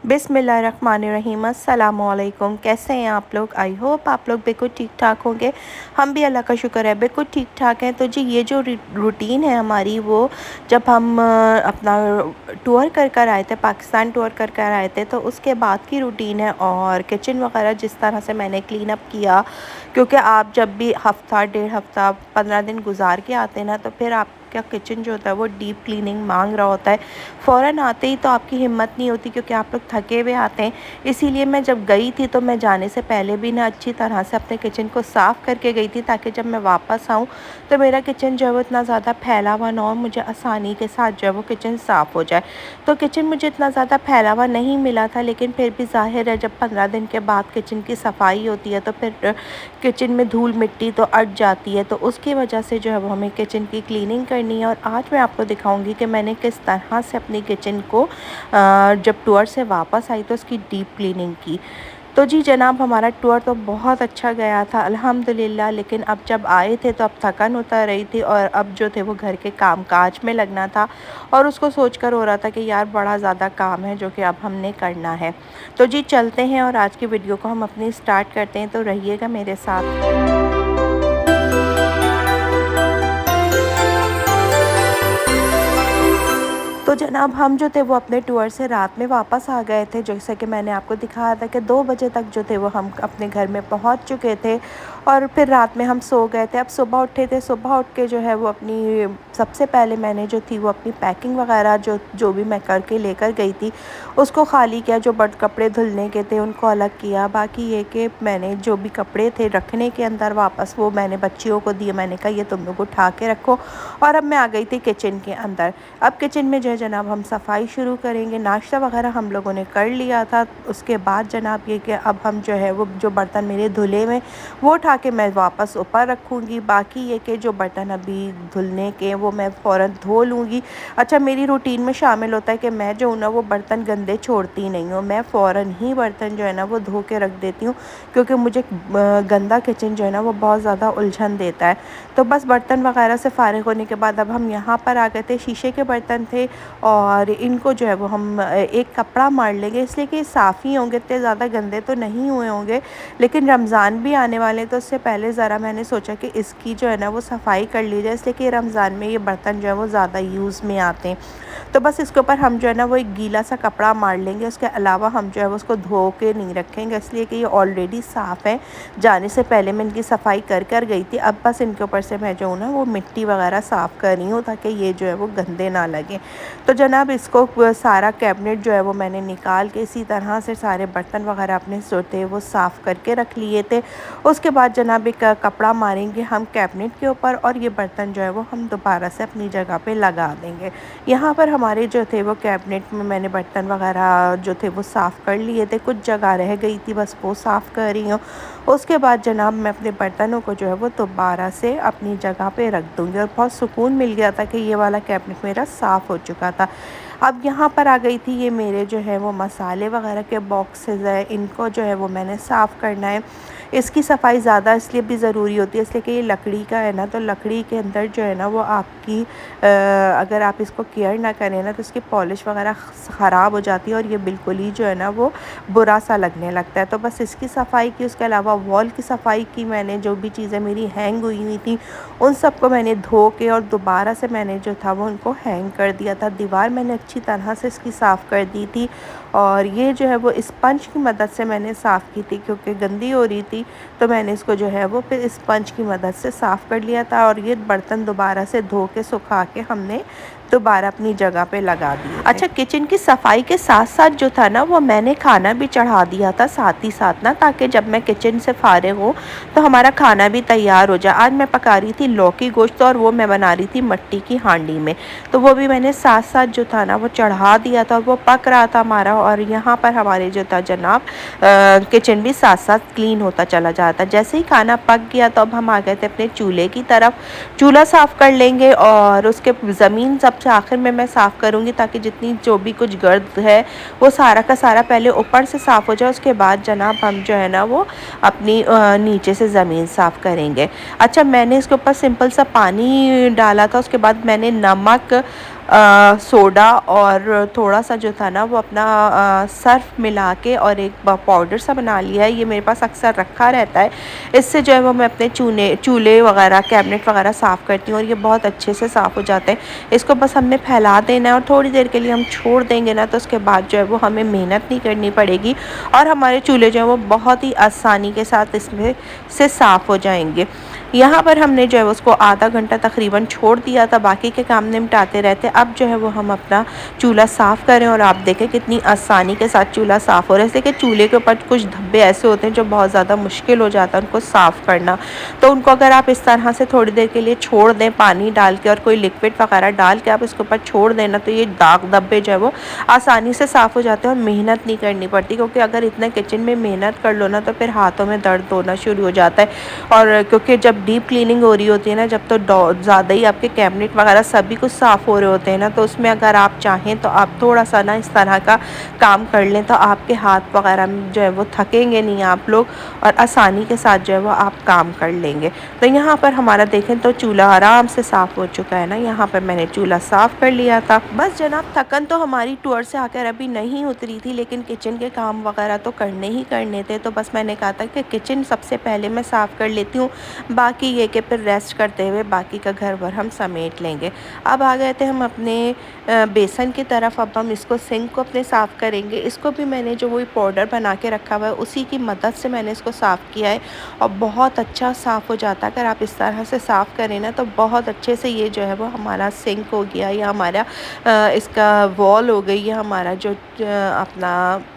बिस्मिल्लाहिर्रहमानिर्रहीम अस्सलामुअलैकुम। कैसे हैं आप लोग? आई होप आप लोग बिल्कुल ठीक ठाक होंगे। हम भी अल्लाह का शुक्र है बिल्कुल ठीक ठाक हैं। तो जी ये जो रूटीन है हमारी, वो जब हम अपना टूर कर आए थे, पाकिस्तान टूर कर आए थे, तो उसके बाद की रूटीन है। और किचन वगैरह जिस तरह से मैंने क्लीन अप किया, क्योंकि आप जब भी हफ़्ता डेढ़ हफ़्ता 15 दिन गुजार के आते हैं ना, तो फिर आपका किचन जो होता है वो डीप क्लीनिंग मांग रहा होता है। फ़ौरन आते ही तो आपकी हिम्मत नहीं होती, क्योंकि आप लोग थके हुए आते हैं। इसीलिए मैं जब गई थी तो मैं जाने से पहले भी ना अच्छी तरह से अपने किचन को साफ़ करके गई थी, ताकि जब मैं वापस आऊँ तो मेरा किचन जो है वो इतना ज़्यादा फैला हुआ ना हो, मुझे आसानी के साथ जो है वो किचन साफ़ हो जाए। तो किचन मुझे इतना ज़्यादा फैला हुआ नहीं मिला था, लेकिन फिर भी ज़ाहिर है जब 15 दिन के बाद किचन की सफाई होती है तो फिर किचन में धूल मिट्टी तो अट जाती है। तो उसकी वजह से जो है वो हमें किचन की क्लीनिंग करनी है। और आज मैं आपको दिखाऊंगी कि मैंने किस तरह से अपनी किचन को जब टूर से वापस आई तो उसकी डीप क्लीनिंग की। तो जी जनाब, हमारा टूर तो बहुत अच्छा गया था अल्हम्दुलिल्लाह। लेकिन अब जब आए थे तो अब थकन उतर रही थी, और अब जो थे वो घर के कामकाज में लगना था, और उसको सोचकर हो रहा था कि यार बड़ा ज़्यादा काम है जो कि अब हमने करना है। तो जी चलते हैं और आज की वीडियो को हम अपनी स्टार्ट करते हैं, तो रहिएगा मेरे साथ। तो जनाब, हम जो थे वो अपने टूर से रात में वापस आ गए थे। जैसे कि मैंने आपको दिखाया था कि 2 बजे तक जो थे वो हम अपने घर में पहुंच चुके थे, और फिर रात में हम सो गए थे। अब सुबह उठे थे, सुबह उठ के जो है वो अपनी सबसे पहले मैंने जो थी वो अपनी पैकिंग वगैरह जो भी मैं करके लेकर गई थी उसको खाली किया। जो बर्ड कपड़े धुलने के थे उनको अलग किया। बाकी ये कि मैंने जो भी कपड़े थे रखने के अंदर वापस, वो मैंने बच्चियों को दिए। मैंने कहा ये तुम लोग उठा के रखो। और अब मैं आ गई थी किचन के अंदर। अब किचन में जो है जनाब हम सफाई शुरू करेंगे। नाश्ता वगैरह हम लोगों ने कर लिया था। उसके बाद जनाब ये कि अब हम जो है वो जो बर्तन मेरे धुले में वो उठा के मैं वापस ऊपर रखूँगी। बाकी ये कि जो बर्तन अभी धुलने के वो मैं फ़ौरन धो लूँगी। अच्छा, मेरी रूटीन में शामिल होता है कि मैं जो हूँ ना वो बर्तन गंदे छोड़ती नहीं हूँ। मैं फ़ौरन ही बर्तन जो है ना वो धो के रख देती हूँ, क्योंकि मुझे गंदा किचन जो है ना वो बहुत ज़्यादा उलझन देता है। तो बस बर्तन वगैरह से फ़ारिग होने के बाद अब हम यहाँ पर आ गए थे। शीशे के बर्तन थे और इनको जो है वो हम एक कपड़ा मार लेंगे, इसलिए कि साफ़ ही होंगे, इतने ज़्यादा गंदे तो नहीं हुए होंगे। लेकिन रमज़ान भी आने वाले हैं, तो उससे पहले ज़रा मैंने सोचा कि इसकी जो है ना वो सफाई कर ली जाए, इसलिए कि रमज़ान में ये बर्तन जो है वो ज़्यादा यूज़ में आते हैं। तो बस इसके ऊपर हम जो है ना वो एक गीला सा कपड़ा मार लेंगे। उसके अलावा हम जो है वो उसको धो के नहीं रखेंगे, इसलिए कि ये ऑलरेडी साफ़ है। जाने से पहले मैं इनकी सफाई कर गई थी। अब बस इनके ऊपर से मैं जो हूँ ना वो मिट्टी वगैरह साफ़ कर रही हूँ, ताकि ये जो है वो गंदे ना लगें। तो जनाब इसको सारा कैबिनेट जो है वो मैंने निकाल के इसी तरह से सारे बर्तन वगैरह अपने सोते वो साफ़ करके रख लिए थे। उसके बाद जनाब एक कपड़ा मारेंगे हम कैबिनेट के ऊपर, और ये बर्तन जो है वो हम दोबारा से अपनी जगह पे लगा देंगे। यहाँ पर हमारे जो थे वो कैबिनेट में मैंने बर्तन वगैरह जो थे वो साफ़ कर लिए थे। कुछ जगह रह गई थी, बस वो साफ़ कर रही हूँ। उसके बाद जनाब मैं अपने बर्तनों को जो है वो दोबारा से अपनी जगह पे रख दूँगी, और बहुत सुकून मिल गया था कि ये वाला कैबिनेट मेरा साफ़ हो चुका था। अब यहाँ पर आ गई थी ये मेरे जो है वो मसाले वगैरह के बॉक्सेस है, इनको जो है वो मैंने साफ़ करना है। इसकी सफाई ज़्यादा इसलिए भी ज़रूरी होती है, इसलिए कि ये लकड़ी का है ना, तो लकड़ी के अंदर जो है ना वो आपकी अगर आप इसको केयर ना करें ना तो इसकी पॉलिश वगैरह ख़राब हो जाती है, और ये बिल्कुल ही जो है ना वो बुरा सा लगने लगता है। तो बस इसकी सफाई की। उसके अलावा वॉल की सफाई की। मैंने जो भी चीज़ें मेरी हैंग हुई थी उन सबको मैंने धो के और दोबारा से मैंने जो था वो उनको हैंग कर दिया था। दीवार मैंने अच्छी तरह से इसकी साफ़ कर दी थी, और ये जो है वो स्पंज की मदद से मैंने साफ़ की थी, क्योंकि गंदी हो रही थी। तो मैंने इसको जो है वो फिर स्पंज की मदद से साफ़ कर लिया था, और ये बर्तन दोबारा से धो के सुखा के हमने दोबारा अपनी जगह पे लगा दिए थे। अच्छा, किचन की सफाई के साथ साथ जो था ना वो मैंने खाना भी चढ़ा दिया था साथ ही साथ ना, ताकि जब मैं किचन से फारिग हूँ तो हमारा खाना भी तैयार हो जाए। आज मैं पका रही थी लौकी गोश्त, और वो मैं बना रही थी मिट्टी की हांडी में। तो वो भी मैंने साथ साथ जो था ना वो चढ़ा दिया था, और वो पक रहा था हमारा। और यहाँ पर हमारे जो था जनाब किचन भी साथ साथ क्लीन होता चला जाता। जैसे ही खाना पक गया तो अब हम आ गए थे अपने चूल्हे की तरफ। चूल्हा साफ़ कर लेंगे, और उसके ज़मीन सबसे आखिर में मैं साफ़ करूँगी, ताकि जितनी जो भी कुछ गर्द है वो सारा का सारा पहले ऊपर से साफ़ हो जाए। उसके बाद जनाब हम जो है ना वो अपनी नीचे से ज़मीन साफ़ करेंगे। अच्छा, मैंने इसके ऊपर सिंपल सा पानी डाला था। उसके बाद मैंने नमक सोडा और थोड़ा सा जो था ना वो अपना सर्फ मिला के और एक पाउडर सा बना लिया है। ये मेरे पास अक्सर रखा रहता है। इससे जो है वो मैं अपने चूल्हे वगैरह कैबिनेट वगैरह साफ़ करती हूँ और ये बहुत अच्छे से साफ़ हो जाते हैं। इसको बस हमने फैला देना है और थोड़ी देर के लिए हम छोड़ देंगे ना, तो उसके बाद जो है वो हमें मेहनत नहीं करनी पड़ेगी और हमारे चूल्हे जो है वो बहुत ही आसानी के साथ इसमें से साफ़ हो जाएंगे। यहाँ पर हमने जो है उसको आधा घंटा तकरीबन छोड़ दिया था, बाकी के काम निपटाते रहते। अब जो है वो हम अपना चूल्हा साफ़ करें और आप देखें कितनी आसानी के साथ चूल्हा साफ़ हो रहा है। जैसे कि चूल्हे के ऊपर कुछ धब्बे ऐसे होते हैं जो बहुत ज़्यादा मुश्किल हो जाता है उनको साफ़ करना, तो उनको अगर आप इस तरह से थोड़ी देर के लिए छोड़ दें पानी डाल के और कोई लिक्विड वगैरह डाल के आप इसके ऊपर छोड़ देना, तो ये दाग धब्बे जो है वो आसानी से साफ़ हो जाते हैं और मेहनत नहीं करनी पड़ती। क्योंकि अगर इतना किचन में मेहनत कर लो ना तो फिर हाथों में दर्द होना शुरू हो जाता है। और क्योंकि जब डीप क्लीनिंग हो रही होती है ना, जब तो ज़्यादा ही आपके कैबिनेट वगैरह सभी कुछ साफ़ हो रहे होते हैं ना, तो उसमें अगर आप चाहें तो आप थोड़ा सा ना इस तरह का काम कर लें तो आपके हाथ वगैरह जो है वो थकेंगे नहीं आप लोग और आसानी के साथ जो है वो आप काम कर लेंगे। तो यहाँ पर हमारा देखें तो चूल्हा आराम से साफ़ हो चुका है ना। यहाँ पर मैंने चूल्हा साफ़ कर लिया था। बस जनाब थकन तो हमारी टूर से आकर अभी नहीं उतरी थी, लेकिन किचन के काम वगैरह तो करने ही करने थे। तो बस मैंने कहा था कि किचन सबसे पहले मैं साफ़ कर लेती हूँ, बाकी ये कि फिर रेस्ट करते हुए बाकी का घर भर हम समेट लेंगे। अब आ गए थे हम अपने बेसन की तरफ। अब हम इसको सिंक को अपने साफ़ करेंगे। इसको भी मैंने जो वही पाउडर बना के रखा हुआ है उसी की मदद से मैंने इसको साफ़ किया है और बहुत अच्छा साफ़ हो जाता है। अगर आप इस तरह से साफ़ करें ना तो बहुत अच्छे से ये जो है वो हमारा सिंक हो गया या हमारा इसका वॉल हो गई या हमारा जो अपना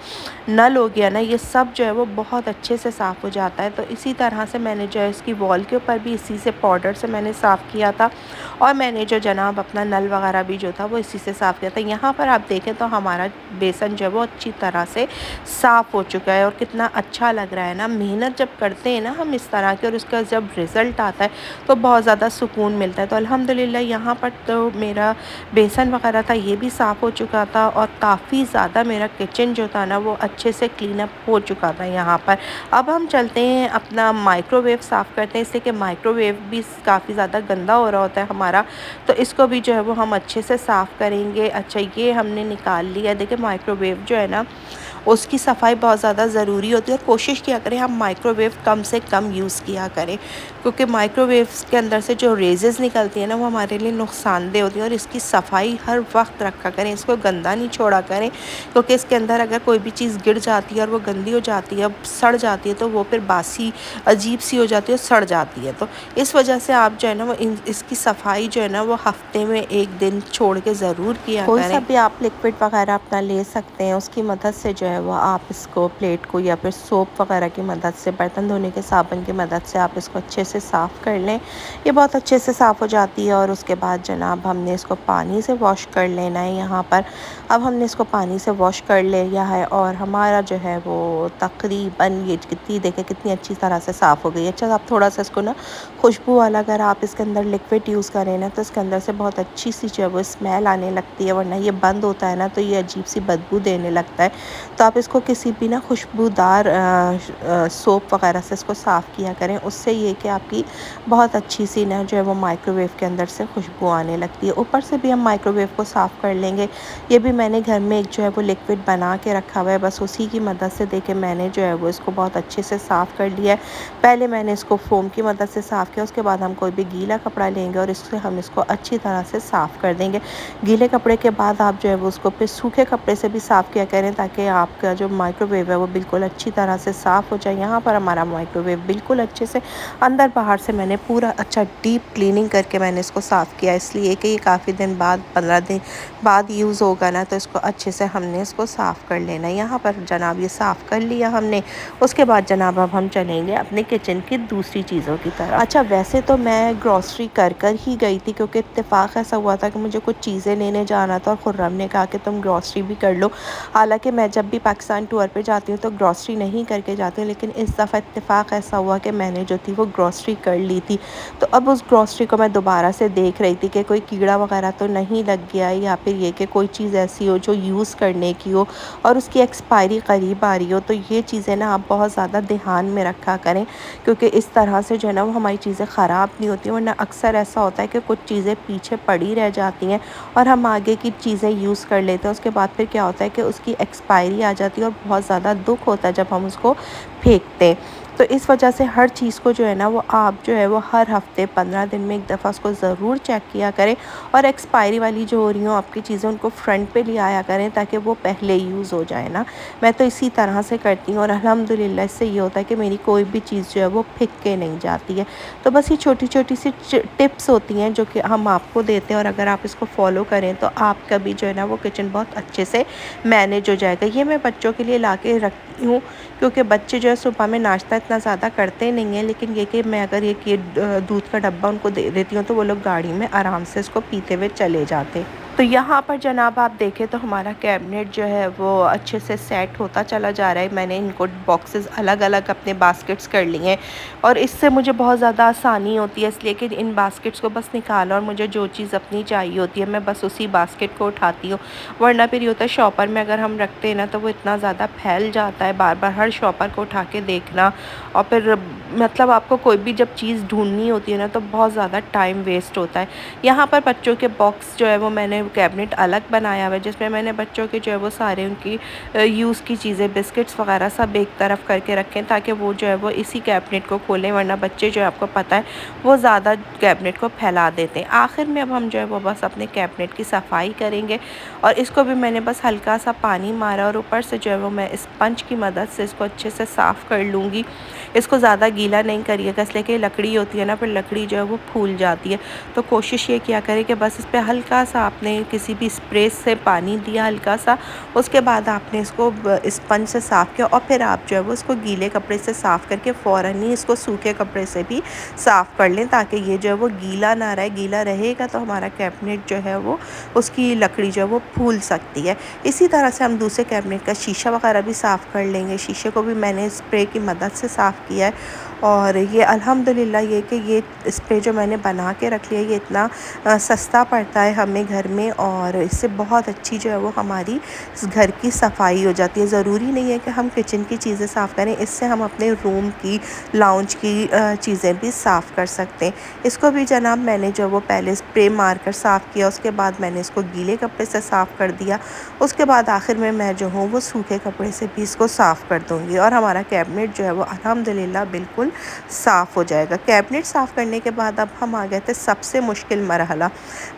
नल हो गया ना, ये सब जो है वो बहुत अच्छे से साफ़ हो जाता है। तो इसी तरह से मैंने जो है इसकी वॉल के ऊपर भी इसी से पाउडर से मैंने साफ़ किया था और मैंने जो जनाब अपना नल वगैरह भी जो था वो इसी से साफ़ किया था। यहाँ पर आप देखें तो हमारा बेसन जो है वो अच्छी तरह से साफ़ हो चुका है और कितना अच्छा लग रहा है ना। मेहनत जब करते हैं ना हम इस तरह के और उसका जब रिज़ल्ट आता है तो बहुत ज़्यादा सुकून मिलता है। तो अल्हम्दुलिल्लाह यहाँ पर तो मेरा बेसन वगैरह था ये भी साफ़ हो चुका था और काफ़ी ज़्यादा मेरा किचन जो था ना वो अच्छे से क्लीन अप हो चुका था यहाँ पर। अब हम चलते हैं अपना माइक्रोवेव साफ़ करते हैं, इससे कि माइक्रोवेव भी काफ़ी ज़्यादा गंदा हो रहा होता है हमारा, तो इसको भी जो है वो हम अच्छे से साफ़ करेंगे। अच्छा ये हमने निकाल लिया। देखिए माइक्रोवेव जो है ना उसकी सफाई बहुत ज़्यादा ज़रूरी होती है और कोशिश किया करें हम माइक्रोवेव कम से कम यूज़ किया करें, क्योंकि माइक्रोवेव के अंदर से जो रेजेस निकलती हैं ना वो हमारे लिए नुकसानदेह होती है। और इसकी सफाई हर वक्त रखा करें, इसको गंदा नहीं छोड़ा करें, क्योंकि इसके अंदर अगर कोई भी चीज़ गिर जाती है और वो गंदी हो जाती है, सड़ जाती है, तो वो फिर बासी अजीब सी हो जाती है, सड़ जाती है। तो इस वजह से आप जो है ना वो इसकी सफाई जो है ना वो हफ्ते में एक दिन छोड़ के ज़रूर किया कोई करें। सा भी आप लिक्विड वगैरह अपना ले सकते हैं, उसकी मदद से जो है वो आप इसको प्लेट को या फिर सोप वगैरह की मदद से, बर्तन धोने के साबुन की मदद से आप इसको अच्छे से साफ़ कर लें। ये बहुत अच्छे से साफ़ हो जाती है और उसके बाद जनाब हमने इसको पानी से वॉश कर लेना है। यहाँ पर अब हमने इसको पानी से वॉश कर लिया है और हमारा जो है वो तकरीबन ये कितनी देखें कितनी अच्छी तरह से साफ़ हो गई है। अच्छा आप थोड़ा सा इसको ना खुशबू वाला अगर आप इसके अंदर लिक्विड यूज़ करें ना तो इसके अंदर से बहुत अच्छी सी जो है वो स्मेल आने लगती है, वरना ये बंद होता है ना तो ये अजीब सी बदबू देने लगता है। तो आप इसको किसी भी ना खुशबूदार सोप वगैरह से इसको साफ़ किया करें, उससे ये कि आपकी बहुत अच्छी सी ना जो है वो माइक्रोवेव के अंदर से खुशबू आने लगती है। ऊपर से भी हम माइक्रोवेव को साफ़ कर लेंगे। ये भी मैंने घर में एक जो है वो लिक्विड बना के रखा हुआ है, बस उसी की मदद से देखे मैंने जो है वो इसको बहुत अच्छे से साफ़ कर लिया है। पहले मैंने इसको फ़ोम की मदद से साफ़ किया, उसके बाद हम कोई भी गीला कपड़ा लेंगे और इससे हम इसको अच्छी तरह से साफ़ कर देंगे। गीले कपड़े के बाद आप जो है वो उसको फिर सूखे कपड़े से भी साफ़ किया करें, ताकि आपका जो माइक्रोवेव है वो बिल्कुल अच्छी तरह से साफ़ हो जाए। यहाँ पर हमारा माइक्रोवेव बिल्कुल अच्छे से अंदर बाहर से मैंने पूरा अच्छा डीप क्लीनिंग करके मैंने इसको साफ़ किया, इसलिए कि ये काफ़ी दिन बाद 15 दिन बाद यूज़ होगा ना, तो इसको अच्छे से हमने इसको साफ़ कर लेना है। यहाँ पर जनाब ये साफ़ कर लिया हमने। उसके बाद जनाब अब हम चलेंगे अपने किचन की दूसरी चीज़ों की तरफ। अच्छा वैसे तो मैं ग्रॉसरी कर ही गई थी, क्योंकि इत्तेफाक ऐसा हुआ था कि मुझे कुछ चीज़ें लेने जाना था और खुर्रम ने कहा कि तुम ग्रॉसरी भी कर लो। हालांकि मैं जब भी भी पाकिस्तान टूर पे जाती हूँ तो ग्रॉसरी नहीं करके जाती हूँ, लेकिन इस दफ़ा इत्तेफ़ाक ऐसा हुआ कि मैंने जो थी वो ग्रॉसरी कर ली थी। तो अब उस ग्रॉसरी को मैं दोबारा से देख रही थी कि कोई कीड़ा वगैरह तो नहीं लग गया, या फिर ये कि कोई चीज़ ऐसी हो जो यूज़ करने की हो और उसकी एक्सपायरी करीब आ रही हो। तो ये चीज़ें ना आप बहुत ज़्यादा ध्यान में रखा करें, क्योंकि इस तरह से जो है ना वो हमारी चीज़ें ख़राब नहीं होती, वरना अक्सर ऐसा होता है कि कुछ चीज़ें पीछे पड़ी रह जाती हैं और हम आगे की चीज़ें यूज़ कर लेते हैं। उसके बाद फिर क्या होता है कि उसकी एक्सपायरी आ जाती है और बहुत ज़्यादा दुःख होता है जब हम उसको फेंकते हैं। तो इस वजह से हर चीज़ को जो है ना वो आप जो है वो हर हफ़्ते 15 दिन में एक दफ़ा उसको ज़रूर चेक किया करें, और एक्सपायरी वाली जो हो रही हो आपकी चीज़ें उनको फ्रंट पे ले आया करें ताकि वो पहले यूज़ हो जाए ना। मैं तो इसी तरह से करती हूँ और अल्हम्दुलिल्लाह इससे ये होता है कि मेरी कोई भी चीज़ जो है वो फेंक के नहीं जाती है। तो बस ये छोटी-छोटी सी टिप्स होती हैं जो कि हम आपको देते हैं, और अगर आप इसको फ़ॉलो करें तो आपका भी जो है ना वो किचन बहुत अच्छे से मैनेज हो जाएगा। ये मैं बच्चों के लिए ला के रखती हूँ, क्योंकि बच्चे जो है सुबह में नाश्ता इतना ज़्यादा करते नहीं हैं, लेकिन ये कि मैं अगर ये दूध का डब्बा उनको दे देती हूँ तो वो लोग गाड़ी में आराम से इसको पीते हुए चले जाते। तो यहाँ पर जनाब आप देखें तो हमारा कैबिनेट जो है वो अच्छे से सेट होता चला जा रहा है। मैंने इनको बॉक्सेस अलग-अलग अपने बास्केट्स कर लिए हैं, और इससे मुझे बहुत ज़्यादा आसानी होती है, इसलिए कि इन बास्केट्स को बस निकाला और मुझे जो चीज़ अपनी चाहिए होती है मैं बस उसी बास्केट को उठाती हूँ। वरना फिर ये होता है शॉपर में अगर हम रखते हैं ना तो वो इतना ज़्यादा फैल जाता है, बार-बार हर शॉपर को उठा के देखना, और फिर मतलब आपको कोई भी जब चीज़ ढूँढनी होती है ना तो बहुत ज़्यादा टाइम वेस्ट होता है। यहाँ पर बच्चों के बॉक्स जो है वो मैंने कैबिनेट अलग बनाया हुआ है, जिसमें मैंने बच्चों के जो है वो सारे उनकी यूज़ की चीज़ें, बिस्किट्स वगैरह सब एक तरफ करके रखें, ताकि वो जो है वो इसी कैबिनेट को खोलें, वरना बच्चे जो है आपको पता है वो ज़्यादा कैबिनेट को फैला देते हैं। आखिर में अब हम जो है वो बस अपने कैबिनेट की सफाई करेंगे, और इसको भी मैंने बस हल्का सा पानी मारा और ऊपर से जो है वो मैं स्पंज की मदद से इसको अच्छे से साफ़ कर लूँगी। इसको ज़्यादा गीला नहीं करिएगा, इसलिए कि लकड़ी होती है ना, फिर लकड़ी जो है वो फूल जाती है। तो कोशिश ये किया करें कि बस इस पे हल्का सा आपने किसी भी स्प्रे से पानी दिया हल्का सा, उसके बाद आपने इसको स्पंज से साफ़ किया, और फिर आप जो है वो इसको गीले कपड़े से साफ़ करके फ़ौरन ही इसको सूखे कपड़े से भी साफ़ कर लें, ताकि ये जो है वो गीला ना रहे। गीला रहेगा तो हमारा कैबिनेट जो है वो उसकी लकड़ी जो है वो फूल सकती है। इसी तरह से हम दूसरे कैबिनेट का शीशा वगैरह भी साफ़ कर लेंगे। शीशे को भी मैंने स्प्रे की मदद से साफ़ किया है, और ये अल्हम्दुलिल्लाह ये कि ये स्प्रे जो मैंने बना के रख लिया, ये इतना सस्ता पड़ता है हमें घर में, और इससे बहुत अच्छी जो है वो हमारी घर की सफाई हो जाती है। ज़रूरी नहीं है कि हम किचन की चीज़ें साफ़ करें, इससे हम अपने रूम की, लाउंज की चीज़ें भी साफ़ कर सकते हैं। इसको भी जनाब मैंने जो वो पहले स्प्रे मार कर साफ़ किया, उसके बाद मैंने इसको गीले कपड़े से साफ़ कर दिया, उसके बाद आखिर में मैं जो हूँ वो सूखे कपड़े से भी इसको साफ़ कर दूँगी, और हमारा कैबिनेट जो है वो अल्हम्दुलिल्लाह बिल्कुल साफ़ हो जाएगा। कैबिनेट साफ़ करने के बाद अब हम आ गए थे सबसे मुश्किल मरहला।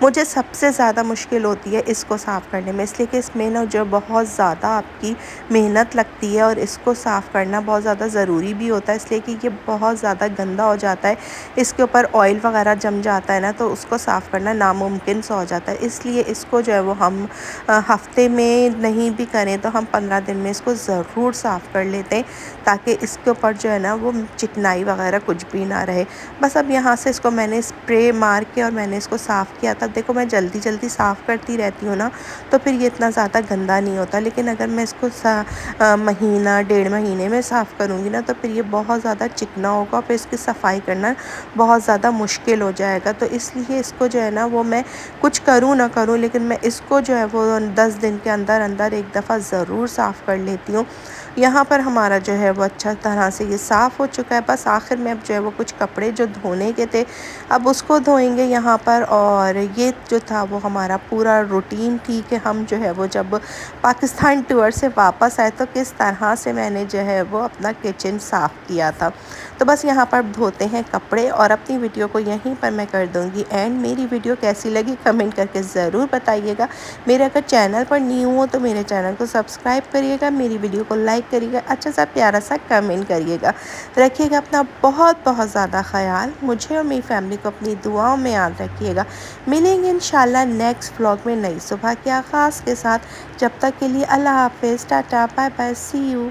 मुझे सबसे ज़्यादा मुश्किल होती है इसको साफ़ करने में, इसलिए कि इसमें ना जो बहुत ज़्यादा आपकी मेहनत लगती है, और इसको साफ़ करना बहुत ज़्यादा ज़रूरी भी होता है, इसलिए कि ये बहुत ज़्यादा गंदा हो जाता है। इसके ऊपर ऑयल वगैरह जम जाता है ना, तो उसको साफ़ करना नामुमकिन सा हो जाता है। इसलिए इसको जो है वो हम हफ़्ते में नहीं भी करें तो हम 15 दिन में इसको ज़रूर साफ़ कर लेते हैं, ताकि इसके ऊपर जो है ना वो चिकनाई वगैरह कुछ भी ना रहे। बस अब यहाँ से इसको मैंने स्प्रे मार के और मैंने इसको साफ़ किया था। देखो मैं जल्दी जल्दी साफ़ करती रहती हूँ ना, तो फिर ये इतना ज़्यादा गंदा नहीं होता, लेकिन अगर मैं इसको महीना 1.5 महीने में साफ़ करूँगी ना, तो फिर ये बहुत ज़्यादा चिकना होगा, फिर इसकी सफाई करना बहुत ज़्यादा मुश्किल हो जाएगा। तो इसलिए इसको जो है ना वो मैं कुछ करूँ ना करूँ, लेकिन मैं इसको जो है वो 10 दिन के अंदर अंदर एक दफ़ा ज़रूर साफ़ कर लेती हूँ। यहाँ पर हमारा जो है वो अच्छा तरह से ये साफ़ हो चुका है। बस आखिर में अब जो है वो कुछ कपड़े जो धोने के थे, अब उसको धोएंगे यहाँ पर। और ये जो था वो हमारा पूरा रूटीन थी कि हम जो है वो जब पाकिस्तान टूर से वापस आए तो किस तरह से मैंने जो है वो अपना किचन साफ़ किया था। तो बस यहाँ पर धोते हैं कपड़े, और अपनी वीडियो को यहीं पर मैं कर दूँगी एंड। मेरी वीडियो कैसी लगी कमेंट करके ज़रूर बताइएगा। मेरे अगर चैनल पर न्यू हो तो मेरे चैनल को सब्सक्राइब करिएगा, मेरी वीडियो को लाइक करिएगा, अच्छा सा प्यारा सा कमेंट करिएगा। रखिएगा अपना बहुत बहुत ज़्यादा ख़याल, मुझे और मेरी फैमिली को अपनी दुआओं में याद रखिएगा। मिलेंगे इंशाल्लाह नेक्स्ट व्लॉग में नई सुबह के आगाज़ के साथ। जब तक के लिए अल्लाह हाफ़िज़, टाटा, बाय बाय, सी यू।